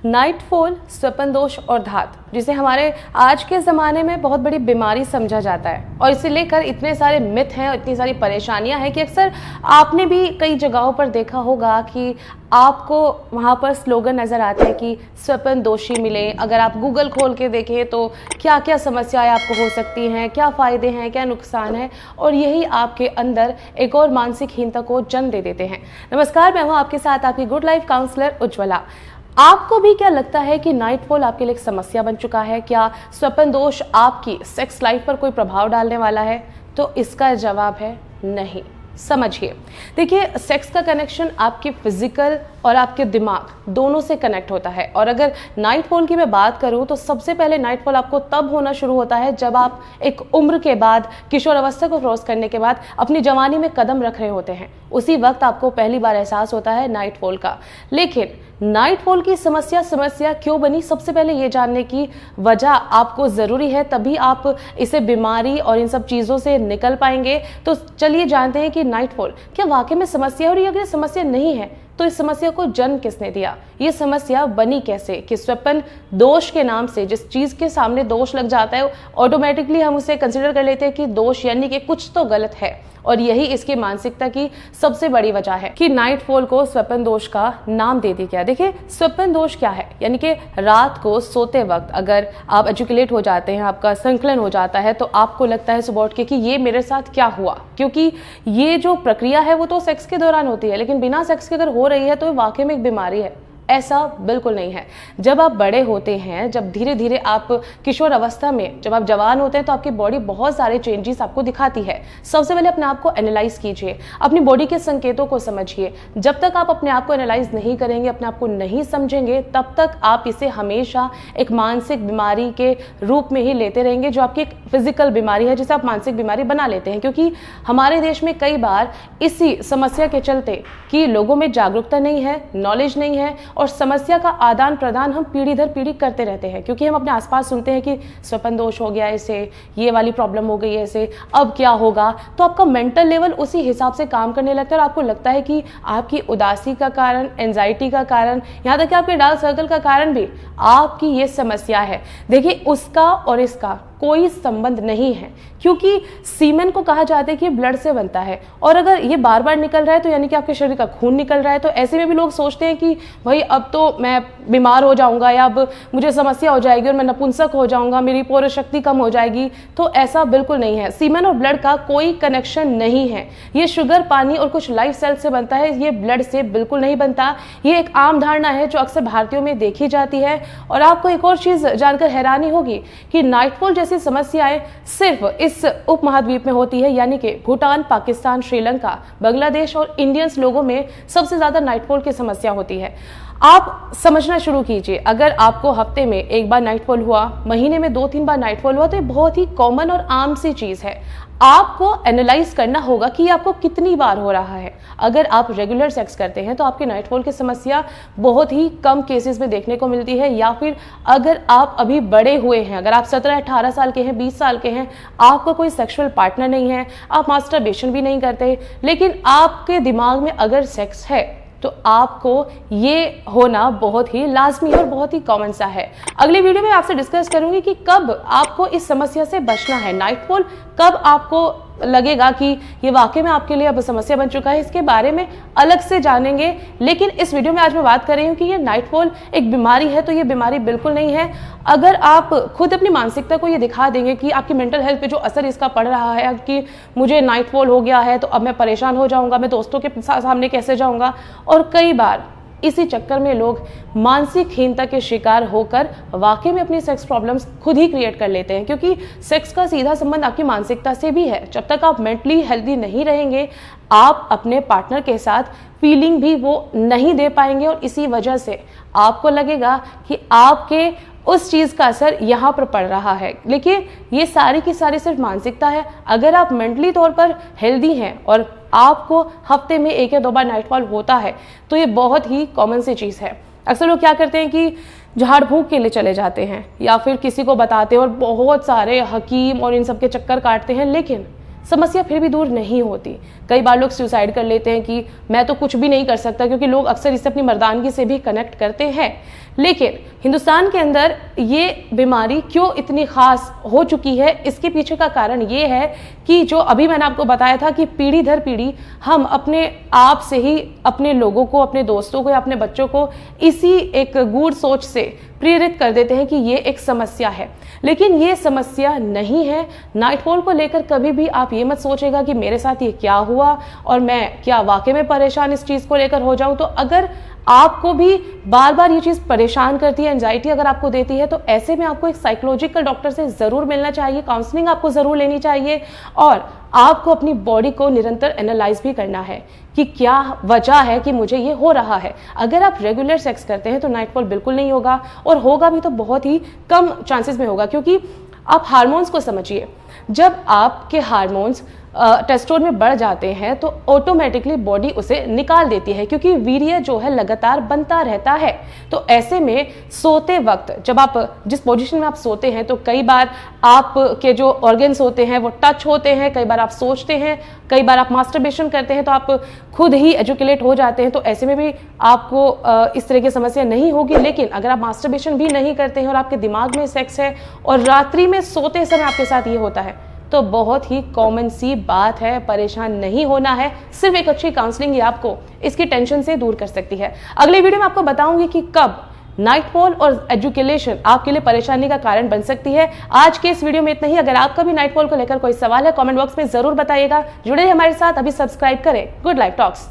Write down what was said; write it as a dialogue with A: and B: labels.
A: Nightfall, स्वप्न दोष और धात, जिसे हमारे आज के ज़माने में बहुत बड़ी बीमारी समझा जाता है और इसे लेकर इतने सारे मिथ हैं और इतनी सारी परेशानियां हैं कि अक्सर आपने भी कई जगहों पर देखा होगा कि आपको वहाँ पर स्लोगन नज़र आते हैं कि स्वप्न दोषी मिले। अगर आप गूगल खोल के देखें तो क्या क्या समस्याएं आपको हो सकती हैं, क्या फ़ायदे हैं, क्या नुकसान है, और यही आपके अंदर एक और मानसिक हीनता को जन्म दे देते हैं। नमस्कार, मैं हूँ आपके साथ आपकी गुड लाइफ काउंसलर उज्ज्वला। आपको भी क्या लगता है कि नाइटफॉल आपके लिए एक समस्या बन चुका है? क्या स्वप्न दोष आपकी सेक्स लाइफ पर कोई प्रभाव डालने वाला है? तो इसका जवाब है नहीं। समझिए, देखिए, सेक्स का कनेक्शन आपके फिजिकल और आपके दिमाग दोनों से कनेक्ट होता है। और अगर नाइटफॉल की मैं बात करूं तो सबसे पहले नाइटफॉल आपको तब होना शुरू होता है जब आप एक उम्र के बाद, किशोर अवस्था को क्रॉस करने के बाद अपनी जवानी में कदम रख रहे होते हैं। उसी वक्त आपको पहली बार एहसास होता है नाइटफॉल का। लेकिन नाइटफॉल की समस्या क्यों बनी, सबसे पहले ये जानने की वजह आपको ज़रूरी है, तभी आप इसे बीमारी और इन सब चीज़ों से निकल पाएंगे। तो चलिए जानते हैं कि नाइटफॉल क्या वाकई में समस्या है, और अगर समस्या नहीं है तो इस समस्या को जन्म किसने दिया, ये समस्या बनी कैसे कि स्वप्न दोष के नाम से जिस चीज़ के सामने दोष लग जाता है ऑटोमेटिकली हम उसे कंसिडर कर लेते हैं कि दोष यानी कि कुछ तो गलत है। और यही इसकी मानसिकता की सबसे बड़ी वजह है कि नाइटफॉल को स्वप्न दोष का नाम दे दिया गया। देखिए, स्वप्न दोष क्या है, यानी कि रात को सोते वक्त अगर आप एजुकेलेट हो जाते हैं, आपका संकलन हो जाता है, तो आपको लगता है सुबह उठ के कि ये मेरे साथ क्या हुआ, क्योंकि ये जो प्रक्रिया है वो तो सेक्स के दौरान होती है, लेकिन बिना सेक्स के अगर हो रही है तो वाकई में एक बीमारी है। ऐसा बिल्कुल नहीं है। जब आप बड़े होते हैं, जब धीरे धीरे आप किशोर अवस्था में, जब आप जवान होते हैं, तो आपकी बॉडी बहुत सारे चेंजेस आपको दिखाती है। सबसे पहले अपने आप को एनालाइज कीजिए, अपनी बॉडी के संकेतों को समझिए। जब तक आप अपने आप को एनालाइज नहीं करेंगे, अपने आप को नहीं समझेंगे, तब तक आप इसे हमेशा एक मानसिक बीमारी के रूप में ही लेते रहेंगे, जो आपकी एक फिजिकल बीमारी है जिसे आप मानसिक बीमारी बना लेते हैं। क्योंकि हमारे देश में कई बार इसी समस्या के चलते कि लोगों में जागरूकता नहीं है, नॉलेज नहीं है, और समस्या का आदान प्रदान हम पीढ़ी दर पीढ़ी करते रहते हैं। क्योंकि हम अपने आसपास सुनते हैं कि स्वप्न दोष हो गया, इसे ये वाली प्रॉब्लम हो गई है, इसे अब क्या होगा, तो आपका मेंटल लेवल उसी हिसाब से काम करने लगता है और आपको लगता है कि आपकी उदासी का कारण, एंजाइटी का कारण, यहाँ तक कि आपके डार्क सर्कल का कारण भी आपकी ये समस्या है। देखिए, उसका और इसका कोई संबंध नहीं है, क्योंकि सीमेन को कहा जाता है कि ब्लड से बनता है, और अगर ये बार बार निकल रहा है तो यानी कि आपके शरीर का खून निकल रहा है। तो ऐसे में भी लोग सोचते हैं कि भाई अब तो मैं बीमार हो जाऊंगा, या अब मुझे समस्या हो जाएगी और मैं नपुंसक हो जाऊंगा, मेरी पौरुष शक्ति कम हो जाएगी। तो ऐसा बिल्कुल नहीं है। सीमेन और ब्लड का कोई कनेक्शन नहीं है। ये शुगर, पानी और कुछ लाइफ सेल्स से बनता है, ये ब्लड से बिल्कुल नहीं बनता। ये एक आम धारणा है जो अक्सर भारतीयों में देखी जाती है। और आपको एक और चीज जानकर हैरानी होगी कि नाइटफॉल जैसी समस्याएं सिर्फ इस उपमहाद्वीप में होती है, यानी कि भूटान, पाकिस्तान, श्रीलंका, बांग्लादेश और इंडियंस लोगों में सबसे ज्यादा नाइटफॉल की समस्या होती है। आप समझना शुरू कीजिए, अगर आपको हफ्ते में एक बार नाइटफॉल हुआ, महीने में 2-3 बार नाइटफॉल हुआ, तो ये बहुत ही कॉमन और आम सी चीज है। आपको एनालाइज करना होगा कि आपको कितनी बार हो रहा है। अगर आप रेगुलर सेक्स करते हैं तो आपकी नाइटफॉल की समस्या बहुत ही कम केसेस में देखने को मिलती है। या फिर अगर आप अभी बड़े हुए हैं, अगर आप 17-18 साल के हैं, 20 साल के हैं, आपका कोई सेक्सुअल पार्टनर नहीं है, आप मास्टरबेशन भी नहीं करते, लेकिन आपके दिमाग में अगर सेक्स है, तो आपको ये होना बहुत ही लाजमी और बहुत ही कॉमन सा है। अगली वीडियो में आपसे डिस्कस करूंगी कि कब आपको इस समस्या से बचना है, नाइटफॉल कब आपको लगेगा कि ये वाकई में आपके लिए अब समस्या बन चुका है, इसके बारे में अलग से जानेंगे। लेकिन इस वीडियो में आज मैं बात कर रही हूँ कि ये नाइटफॉल एक बीमारी है, तो ये बीमारी बिल्कुल नहीं है। अगर आप खुद अपनी मानसिकता को ये दिखा देंगे कि आपकी मेंटल हेल्थ पे जो असर इसका पड़ रहा है कि मुझे नाइटफॉल हो गया है तो अब मैं परेशान हो जाऊंगा, मैं दोस्तों के सामने कैसे जाऊंगा, और कई बार इसी चक्कर में लोग मानसिक हीनता के शिकार होकर वाकई में अपनी सेक्स प्रॉब्लम्स खुद ही क्रिएट कर लेते हैं। क्योंकि सेक्स का सीधा संबंध आपकी मानसिकता से भी है। जब तक आप मेंटली हेल्दी नहीं रहेंगे, आप अपने पार्टनर के साथ फीलिंग भी वो नहीं दे पाएंगे, और इसी वजह से आपको लगेगा कि आपके उस चीज़ का असर यहाँ पर पड़ रहा है। लेकिन ये सारी की सारी सिर्फ मानसिकता है। अगर आप मेंटली तौर पर हेल्दी हैं और आपको हफ्ते में 1 या 2 बार नाइटफॉल होता है, तो ये बहुत ही कॉमन सी चीज़ है। अक्सर लोग क्या करते हैं कि झाड़ फूंक के लिए चले जाते हैं या फिर किसी को बताते हैं और बहुत सारे हकीम और इन सब के चक्कर काटते हैं, लेकिन समस्या फिर भी दूर नहीं होती। कई बार लोग सुसाइड कर लेते हैं कि मैं तो कुछ भी नहीं कर सकता, क्योंकि लोग अक्सर इससे अपनी मर्दानगी से भी कनेक्ट करते हैं। लेकिन हिंदुस्तान के अंदर ये बीमारी क्यों इतनी खास हो चुकी है, इसके पीछे का कारण ये है कि जो अभी मैंने आपको बताया था कि पीढ़ी दर पीढ़ी हम अपने आप से ही अपने लोगों को, अपने दोस्तों को या अपने बच्चों को इसी एक गूढ़ सोच से प्रेरित कर देते हैं कि ये एक समस्या है। लेकिन ये समस्या नहीं है। नाइटफॉल को लेकर कभी भी आप ये मत सोचेगा कि मेरे साथ ये क्या हुआ और मैं क्या वाकई में परेशान इस चीज़ को लेकर हो जाऊं। तो अगर आपको भी बार बार ये चीज़ परेशान करती है, एंजाइटी अगर आपको देती है, तो ऐसे में आपको एक साइकोलॉजिकल डॉक्टर से ज़रूर मिलना चाहिए, काउंसलिंग आपको ज़रूर लेनी चाहिए और आपको अपनी बॉडी को निरंतर एनालाइज भी करना है कि क्या वजह है कि मुझे ये हो रहा है। अगर आप रेगुलर सेक्स करते हैं तो नाइटफॉल बिल्कुल नहीं होगा, और होगा भी तो बहुत ही कम चांसेस में होगा, क्योंकि आप हार्मोन्स को समझिए। जब आपके हार्मोन्स टेस्टोस्टेरोन में बढ़ जाते हैं तो ऑटोमेटिकली बॉडी उसे निकाल देती है, क्योंकि वीर्य जो है लगातार बनता रहता है। तो ऐसे में सोते वक्त जब आप जिस पोजीशन में आप सोते हैं तो कई बार आपके जो ऑर्गन्स होते हैं वो टच होते हैं, कई बार आप सोचते हैं, कई बार आप मास्टरबेशन करते हैं तो आप खुद ही एजुकेट हो जाते हैं। तो ऐसे में भी आपको इस तरह की समस्या नहीं होगी। लेकिन अगर आप मास्टरबेशन भी नहीं करते हैं और आपके दिमाग में सेक्स है और रात्रि में सोते समय आपके साथ ये होता है, तो बहुत ही कॉमन सी बात है, परेशान नहीं होना है। सिर्फ एक अच्छी काउंसलिंग ही आपको इसकी टेंशन से दूर कर सकती है। अगले वीडियो में आपको बताऊंगी कि कब नाइटफॉल और एजुकेशन आपके लिए परेशानी का कारण बन सकती है। आज के इस वीडियो में इतना ही। अगर आपका भी नाइटफॉल को लेकर कोई सवाल है, कमेंट बॉक्स में जरूर बताइएगा। जुड़े हमारे साथ, अभी सब्सक्राइब करें गुड लाइफ टॉक्स।